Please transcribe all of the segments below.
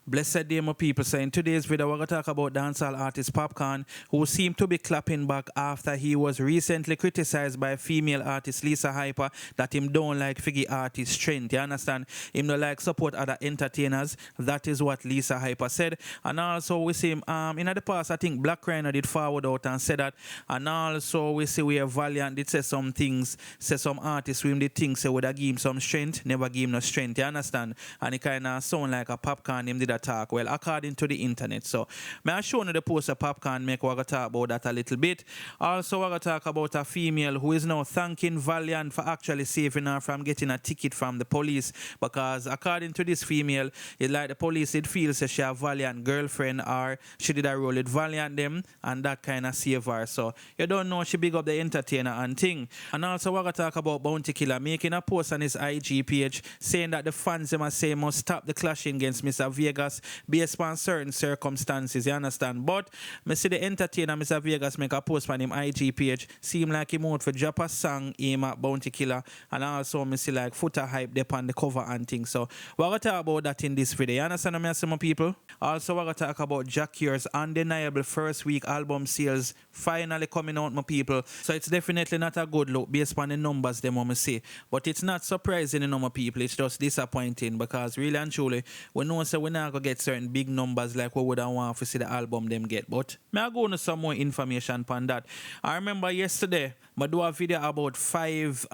Blessed day, my people. So in today's video, we're going to talk about dancehall artist Popcaan, who seemed to be clapping back after he was recently criticized by female artist Lisa Hyper that him don't like figgy artist strength. You understand? Him don't like support other entertainers. That is what Lisa Hyper said. And also we see him in the past, I think Black Rhino did forward out and said that. And also we see where Valiant did say some things, say some artists with him did think say would have give him some strength, never give him no strength. You understand? And it kind of sound like a Popcaan him did attack. Well, according to the internet. So, may I show you the post of Popcaan make we're going to talk about that a little bit. Also, we're going to talk about a female who is now thanking Valiant for actually saving her from getting a ticket from the police. Because according to this female, it's like the police did feel say she a Valiant girlfriend or she did a role with Valiant them and that kind of save her. So, you don't know she big up the entertainer and thing. And also, we're going to talk about Bounty Killer making a post on his IG page saying that the fans them say must stop the clashing against Mr. Vegas based on certain circumstances, you understand? But I see the entertainer Mr. Vegas make a post on him IG page, seem like he out for drop a song aim at Bounty Killer, and also I see like footer hype there on the cover and things. So we're going to talk about that in this video, you understand what I say, my people? Also we're going to talk about Jack Year's undeniable first week album sales finally coming out, my people. So it's definitely not a good look based on the numbers them I see, but it's not surprising, you know, my people. It's just disappointing because really and truly we know so we're not going to get certain big numbers like we would have want to see the album them get. But may I go into some more information on that. I remember yesterday I do a video about 5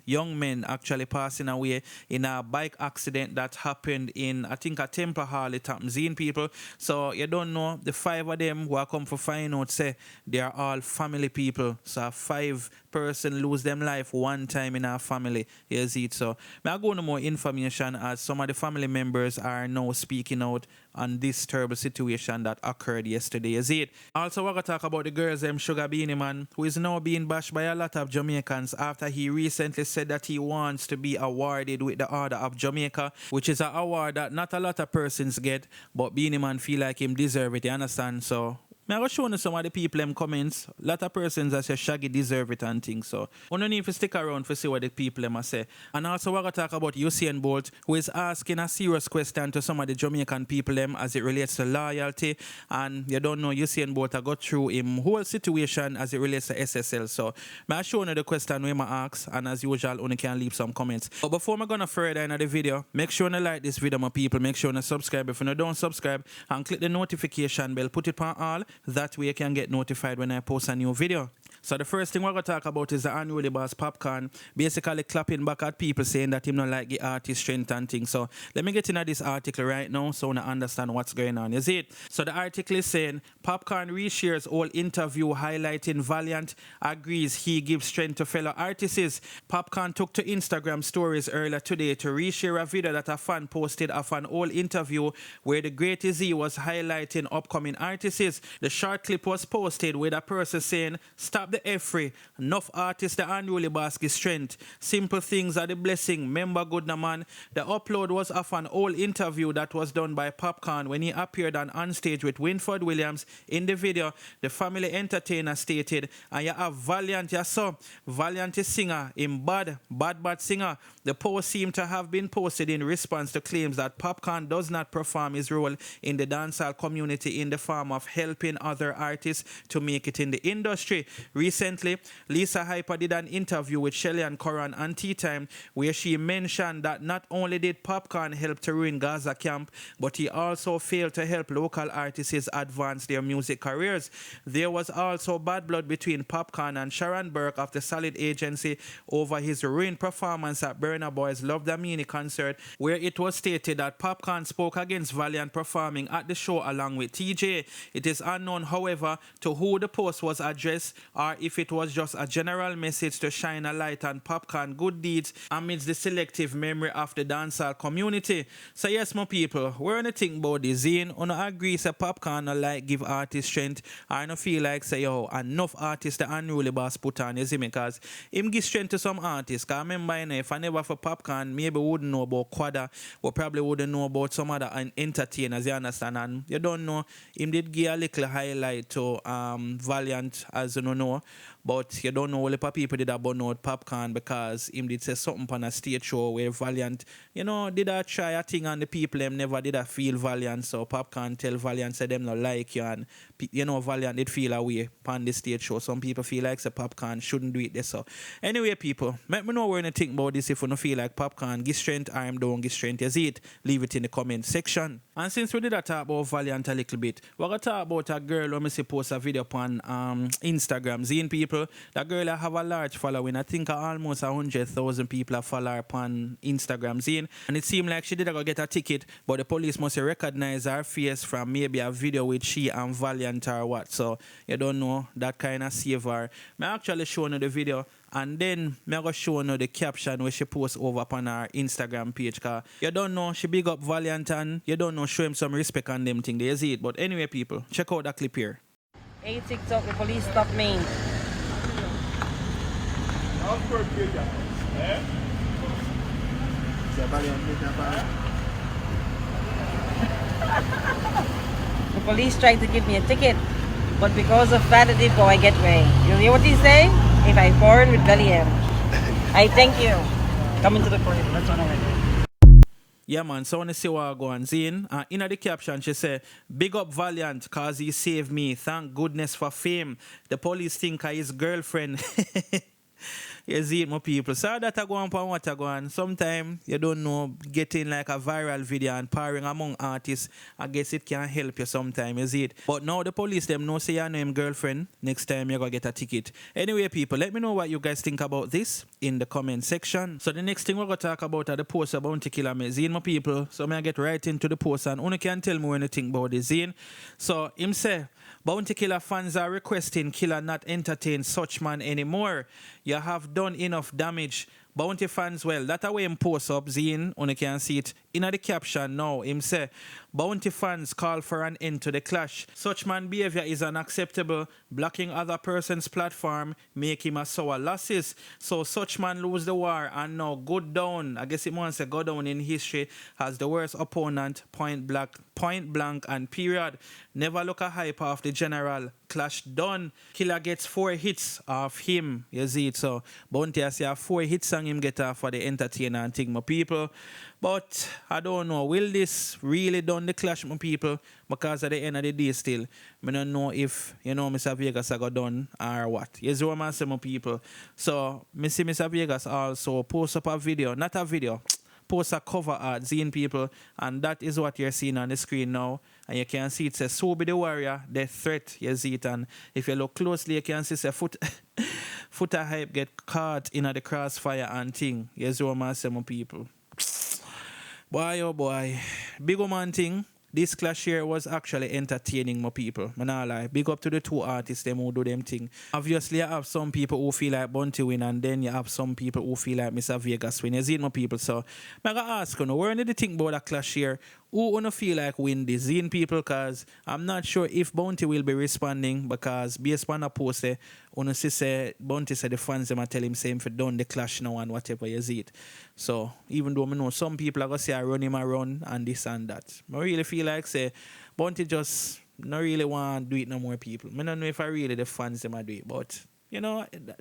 young men actually passing away in a bike accident that happened in, I think, a Temple Hall at Tamzine, people. So you don't know, the 5 of them who are come for find out say they are all family people. So 5 person lose them life one time in our family. You see it. So may I go into more information as some of the family members are now speaking out on this terrible situation that occurred yesterday. You see it. Also, we're going to talk about the girls them Sugar Beenie man, who is now being bashed by a lot of Jamaicans after he recently said that he wants to be awarded with the Order of Jamaica, which is an award that not a lot of persons get, but Beenie man feel like him deserve it, you understand? So I will show you some of the people in comments. A lot of persons that say Shaggy deserve it and things. So you don't need to stick around to see what the people them say. And also we're going to talk about Usain Bolt, who is asking a serious question to some of the Jamaican people them as it relates to loyalty. And you don't know Usain Bolt got through him whole situation as it relates to SSL. So I show you the question we ask, and as usual only can leave some comments. But before I'm gonna further into the video, make sure you like this video, my people. Make sure you subscribe if you don't subscribe, and click the notification bell, put it on all. That way you can get notified when I post a new video. So the first thing we're going to talk about is the unruly boss Popcaan basically clapping back at people saying that him not like the artist strength and things. So let me get into this article right now so I understand what's going on. You see it? So the article is saying Popcaan reshares all interview highlighting Valiant, agrees he gives strength to fellow artists. Popcaan took to Instagram stories earlier today to reshare a video that a fan posted of an old interview where the Great Z was highlighting upcoming artists. The short clip was posted with a person saying, "Stop the F-ray. Enough artists the unruly basket strength. Simple things are the blessing. Member good na man." The upload was of an old interview that was done by Popcaan when he appeared on stage with Winford Williams. In the video, the family entertainer stated, "And you have Valiant, yes sir. Valiant is singer, in bad singer." The post seemed to have been posted in response to claims that Popcaan does not perform his role in the dancehall community in the form of helping other artists to make it in the industry. Recently, Lisa Hyper did an interview with Shelly and Coran on Tea Time where she mentioned that not only did Popcaan help to ruin Gaza camp, but he also failed to help local artists advance their music careers. There was also bad blood between Popcaan and Sharon Burke of the Solid Agency over his ruined performance at Burna Boy's Love the Mini concert, where it was stated that Popcaan spoke against Valiant performing at the show along with TJ. It is unknown, however, to who the post was addressed or if it was just a general message to shine a light on Popcaan good deeds amidst the selective memory of the dancehall community. So yes, my people, we're gonna think about this. Zane, I agree say Popcaan no like give artists strength. I don't feel like say yo enough artists the unruly boss put on, you see me, because him give strength to some artists. Cause I remember, you know, if I never for Popcaan, maybe we wouldn't know about Quada, or probably wouldn't know about some other entertainers, you understand? And you don't know, him did give a little highlight to Valiant, as you know. But you don't know all the people did a burn out Popcaan because him did say something on a stage show where Valiant, did a try a thing and the people them never did a feel Valiant. So Popcaan tell Valiant say them not like you and Valiant did feel away on the stage show. Some people feel like say Popcaan shouldn't do it this. So anyway, people, let me know what you think about this. If you don't feel like Popcaan, give strength, arm down, give strength, you see it, leave it in the comment section. And since we did a talk about Valiant a little bit, we're gonna talk about a girl who me see post a video on Instagram. Seeing people, that girl have a large following. I think almost 100,000 people are follow her on Instagram. Seeing, and it seemed like she did go get a ticket, but the police must recognize her face from maybe a video with she and Valiant or what. So you don't know, that kind of save her. Me actually showing you the video. And then me go show you the caption where she posts over on her Instagram page. Cause you don't know, she big up Valiant and you don't know, show him some respect on them thing. They see it. But anyway, people, check out that clip here. Hey TikTok, the police stop me. The police tried to give me a ticket, but because of that, I did go, I get way. You hear what he say? If I foreign with belly M. I thank you. Coming to the police. That's what I do. Yeah, man, so I want to see what I go on seeing. In the caption, she said, big up Valiant, cause he saved me. Thank goodness for fame. The police think I his girlfriend. You see it, my people. So that I go on for what I go on. Sometimes you don't know, getting like a viral video and pairing among artists, I guess it can help you sometimes, you see it. But now the police them know say your name girlfriend. Next time you're gonna get a ticket. Anyway, people, let me know what you guys think about this in the comment section. So the next thing we're gonna talk about are the post about Bounty Killer me. Zine, my people. So I get right into the post and only can tell me when you think about this. Zine. So him say, Bounty Killer fans are requesting Killer not entertain such man anymore. You have done enough damage. Bounty fans, well, that way him post up, Zine, you can see it in the caption now. Him say, Bounty fans call for an end to the clash. Such man behavior is unacceptable. Blocking other person's platform make him a sour losses. So such man lose the war and now go down. I guess it wants to go down in history as the worst opponent, point blank and period. Never look a hype off the general. Clash done. Killer gets 4 hits off him. You see it, so Bounty has 4 hits on him get off for the entertainer and thing, my people. But I don't know, will this really done the clash, my people? Because at the end of the day still, I don't know if, Mr. Vegas I got done or what. You see what I'm saying, my people? So, I see Mr. Vegas also post up a video, not a video, post a cover art, Zine, people, and that is what you're seeing on the screen now. And you can see it says, so be the warrior, the threat, you see it. And if you look closely, you can see a footer hype get caught in the crossfire and thing. You see what I'm saying, my people? Boy, oh boy. Big man thing. This clash here was actually entertaining, my people. Man, I lie. Big up to the 2 artists them who do them thing. Obviously, I have some people who feel like Bounty win, and then you have some people who feel like Mr. Vegas win. You see it, my people? So, I'm going to ask you, where did you think about that clash here? Who wanna feel like win this? Zine, people, because I'm not sure if Bounty will be responding, because based on a post there, say Bounty said the fans them tell him same for done the clash now and whatever, you see it. So even though I know some people are gonna say I run him around and this and that, I really feel like say Bounty just not really want to do it no more, people. I don't know if I really the fans them do it, but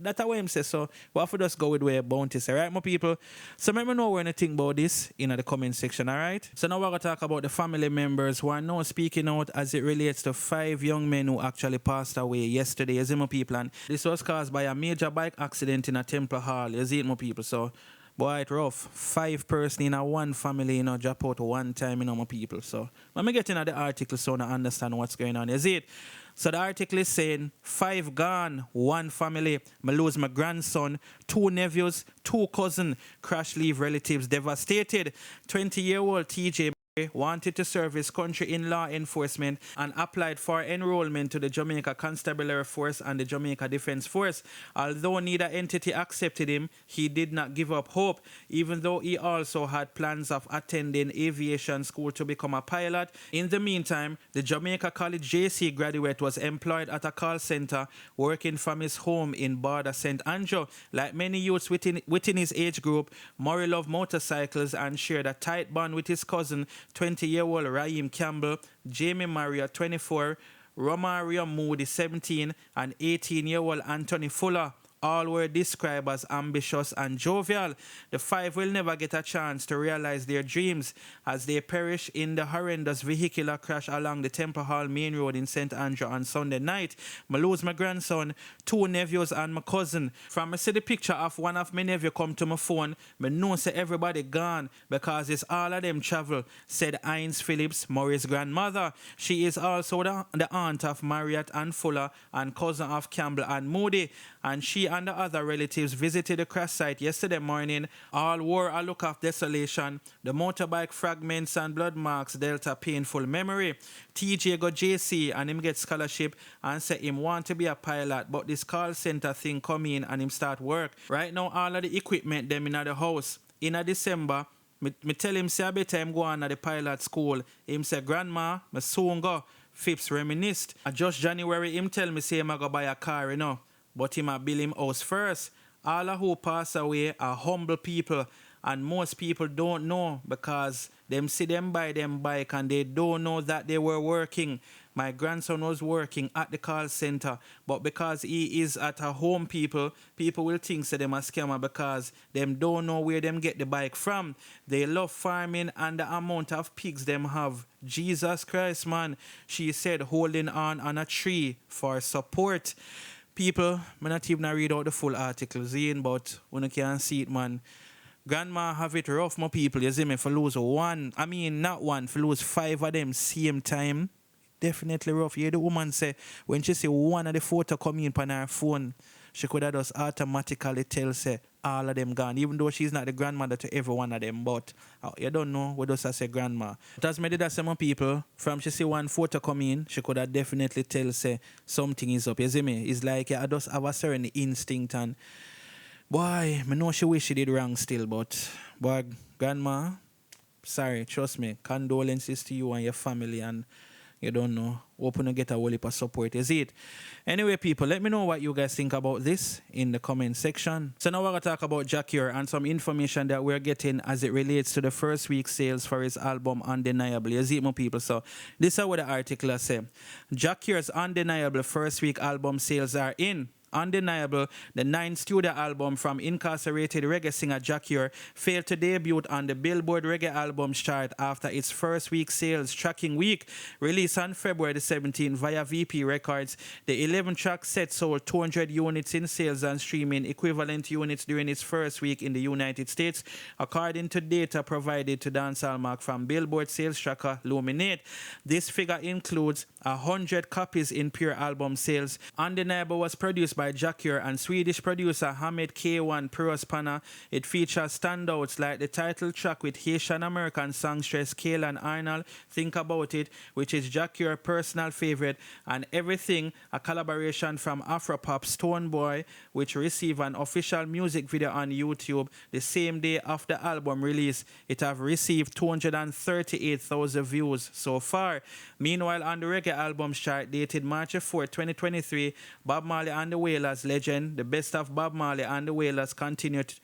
that's how him says. So we have to just go with where Bounty say, right, my people? So let me know what you think about this in the comment section, all right? So now we're going to talk about the family members who are now speaking out as it relates to 5 young men who actually passed away yesterday, you see, my people? And this was caused by a major bike accident in a Temple Hall, you see it, my people? So, boy, it's rough. 5 person in a one family, drop out one time, my people. So let me get into the article so I understand what's going on, you see it? So the article is saying 5 gone, 1 family. I lose my grandson, 2 nephews, 2 cousins. Crash leave relatives devastated. 20-year-old TJ wanted to serve his country in law enforcement and applied for enrollment to the Jamaica Constabulary Force and the Jamaica Defense Force. Although neither entity accepted him, he did not give up hope, even though he also had plans of attending aviation school to become a pilot. In the meantime, the Jamaica College JC graduate was employed at a call center working from his home in Border St. Andrew. Like many youths within his age group, Murray loved motorcycles and shared a tight bond with his cousin, 20-year-old Raheem Campbell, Jamie Maria, 24, Romario Moody, 17, and 18-year-old Anthony Fuller. All were described as ambitious and jovial. The five will never get a chance to realize their dreams as they perish in the horrendous vehicular crash along the Temple Hall Main Road in St. Andrew on Sunday night. I lose my grandson, 2 nephews, and my cousin. From I see the picture of one of my nephew come to my phone, I know say everybody gone because it's all of them travel, said Hines Phillips, Murray's grandmother. She is also the aunt of Marriott and Fuller and cousin of Campbell and Moody, and she and the other relatives visited the crash site yesterday morning. All wore a look of desolation. The motorbike fragments and blood marks dealt a painful memory. TJ go JC and him get scholarship and say him want to be a pilot, but this call center thing come in and him start work. Right now all of the equipment them in the house. In a December, me tell him say I better him go on at the pilot school. Him say, grandma, me soon go. Phipps reminisced. Just January him tell me say him I go buy a car, you know. But him a build him house first. All who pass away are humble people, and most people don't know because them see them buy them bike and they don't know that they were working. My grandson was working at the call center, but because he is at a home, people will think say them a scammer because them don't know where them get the bike from. They love farming and the amount of pigs them have. Jesus Christ, man, she said, holding on a tree for support. People, I'm not even read out the full article, Zane, but when you can see it, man. Grandma have it rough, my people. You see me, for lose not one, for lose 5 of them same time. Definitely rough. You hear the woman say, when she see one of the photo come in on her phone, she could have just automatically tell, say, all of them gone, even though she's not the grandmother to every one of them. But you don't know what does I say grandma. But as me did that some people, from she see one photo come in, she could have definitely tell, say, something is up. You see me? It's like I just have a certain instinct and boy, I know she wish she did wrong still, but boy, grandma, sorry, trust me, condolences to you and your family, and you don't know, open to get a whole heap of support, is it? Anyway, people, let me know what you guys think about this in the comment section. So now we're going to talk about Jacquier and some information that we're getting as it relates to the first week sales for his album Undeniable. You see it, my people? So this is what the article says. Jacquier's Undeniable first week album sales are in. Undeniable, the 9th studio album from incarcerated reggae singer Jacquier, failed to debut on the Billboard Reggae Albums chart after its first week sales tracking week. Released on February the 17th via VP Records, the 11-track set sold 200 units in sales and streaming equivalent units during its first week in the United States, according to data provided to Dancehall Mark from Billboard sales tracker Luminate. This figure includes 100 copies in pure album sales. Undeniable was produced by Jacquier and Swedish producer Hamed K1 Pro Spanner. It features standouts like the title track with Haitian American songstress Kaylan Arnold, Think About It, which is Jacquier's personal favorite, and Everything, a collaboration from Afropop Stonebwoy, which received an official music video on YouTube the same day after the album release. It have received 238,000 views so far. Meanwhile, on the reggae albums chart dated March 4, 2023, Bob Marley and the Wailers legend, The Best of Bob Marley and the Wailers continued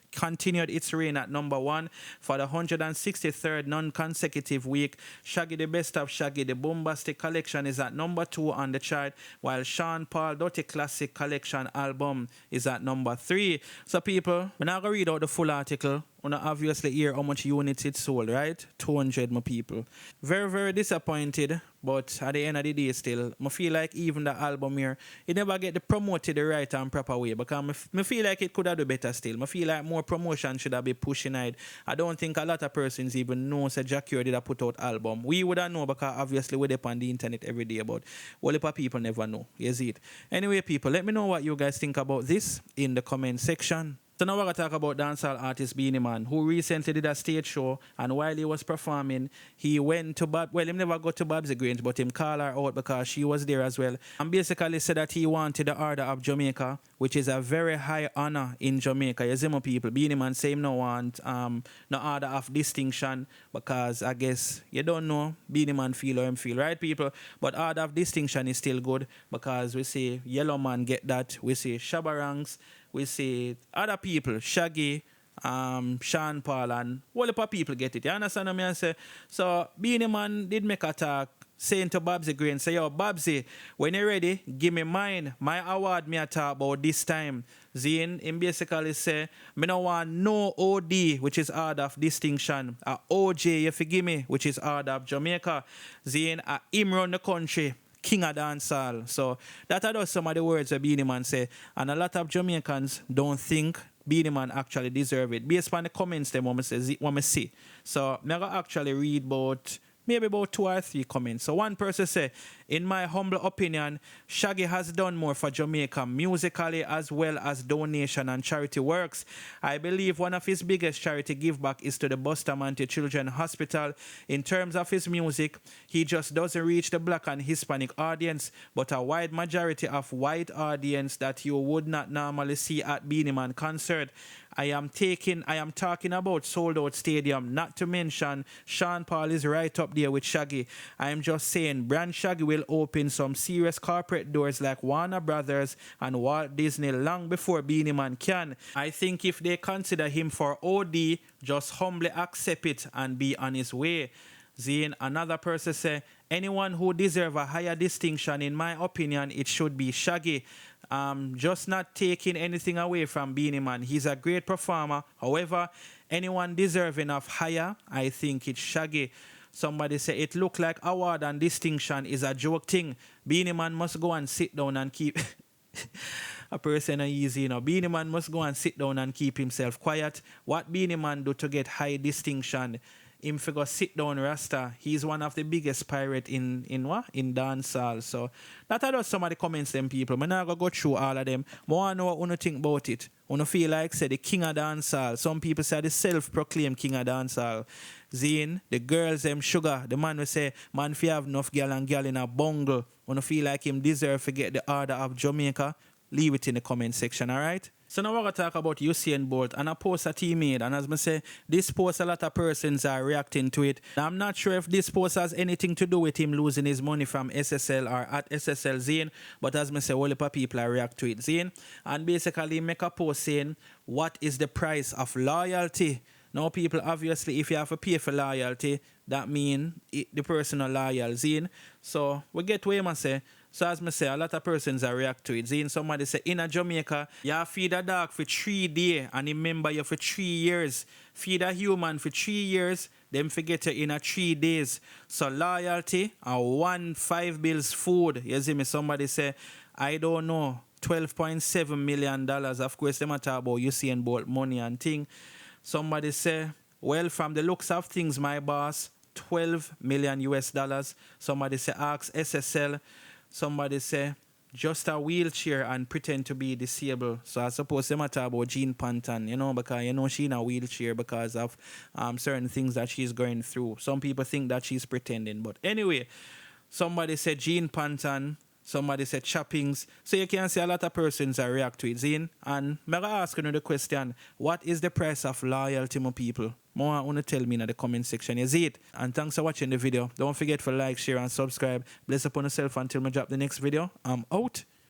its reign at number 1 for the 163rd non-consecutive week. Shaggy, The Best of Shaggy, The Bombastic Collection is at number 2 on the chart, while Sean Paul Dirty Classic Collection album is at number 3. So people, I'm not going to read out the full article. You obviously hear how much units it sold, right? 200 more people. Very, very disappointed, but at the end of the day still, I feel like even the album here, it never get the promoted the right and proper way, because I feel like it could have done better still. I feel like more promotion should have been pushing it. I don't think a lot of persons even know that Jacquier did put out album. We would have known because obviously we're on the internet every day, but a lot of people never know. You see it? Anyway, people, let me know what you guys think about this in the comment section. So now we're going to talk about dancehall artist Beenie Man, who recently did a stage show, and while he was performing, he went to he never got to Babsy Grange, but him called her out because she was there as well, and basically said that he wanted the Order of Jamaica, which is a very high honor in Jamaica. You see my people, Beenie Man say him no want no Order of Distinction, because I guess you don't know Beenie Man feel or him feel, right people? But Order of Distinction is still good, because we say Yellow Man get that, we say Shabarangs, we see other people, Shaggy, Sean Paul, and all the people get it. You understand what I say? So Beenie Man did make a talk saying to Babsy Green, say, yo, Babsy, when you're ready, give me mine. My award me I talk about this time. Zine, him basically say, me no want no OD, which is Order of Distinction. A OJ, you forgive me, which is Order of Jamaica. Zine, him run the country. King of dancehall. So that are just some of the words that Beenie Man say. And a lot of Jamaicans don't think Beenie Man actually deserve it. Based on the comments them what I see. So I'm going to actually read about maybe about 2 or 3 comments. So one person say, in my humble opinion, Shaggy has done more for Jamaica musically as well as donation and charity works. I believe one of his biggest charity give back is to the Bustamante Children's Hospital. In terms of his music, he just doesn't reach the black and Hispanic audience, but a wide majority of white audience that you would not normally see at Beenie Man concert. I am talking about sold out stadium, not to mention Sean Paul is right up there with Shaggy. I am just saying brand Shaggy will open some serious corporate doors like Warner Brothers and Walt Disney long before Beenie Man can. I think if they consider him for OD, just humbly accept it and be on his way. Zane, another person say, anyone who deserves a higher distinction, in my opinion, it should be Shaggy. Just not taking anything away from Beenie Man. He's a great performer. However, anyone deserving of higher, I think it's Shaggy. Somebody say, it look like award and distinction is a joke thing. Beenie Man must go and sit down and keep... A person is easy, you know. Beenie Man must go and sit down and keep himself quiet. What Beenie Man do to get high distinction? Him figure sit down Rasta. He's one of the biggest pirate in dancehall. So that are just some of the comments them people. I'm not gonna go through all of them. I want to know what you think about it. I feel like say the king of dancehall. Some people say the self-proclaimed king of dancehall. Zine, the girls them sugar. The man will say, man if you have enough girl and girl in a bungle. I feel like him deserve to get the order of Jamaica. Leave it in the comment section, alright? So now we're going to talk about Usain Bolt and a post that he made. And as I say, this post, a lot of persons are reacting to it. Now, I'm not sure if this post has anything to do with him losing his money from SSL or at SSL Zane. But as I say, all the people are react to it, Zane. And basically make a post saying, what is the price of loyalty? Now, people, obviously, if you have to pay for loyalty, that means the person are loyal, Zane. So we get where I say. So as I say, a lot of persons are react to it. Zine, somebody say, in a Jamaica, you feed a dog for 3 days and remember you for 3 years. Feed a human for 3 years, then forget you in a 3 days. So loyalty and 1 5 bills food. You see me, somebody say, I don't know, $12.7 million. Of course, they talk about Usain Bolt money and thing. Somebody say, well, from the looks of things, my boss, $12 million US. Somebody say, ask SSL. Somebody say, just a wheelchair and pretend to be disabled. So I suppose they matter about Jean Panton, you know, because you know she's in a wheelchair because of certain things that she's going through. Some people think that she's pretending. But anyway, somebody said Jean Panton, somebody said Choppings. So you can see a lot of persons are react to it, Zine. And I'm going to ask you the question, what is the price of loyalty, my people? More want to tell me in the comment section. You see it? And thanks for watching the video. Don't forget to like, share, and subscribe. Bless upon yourself until I drop the next video. I'm out.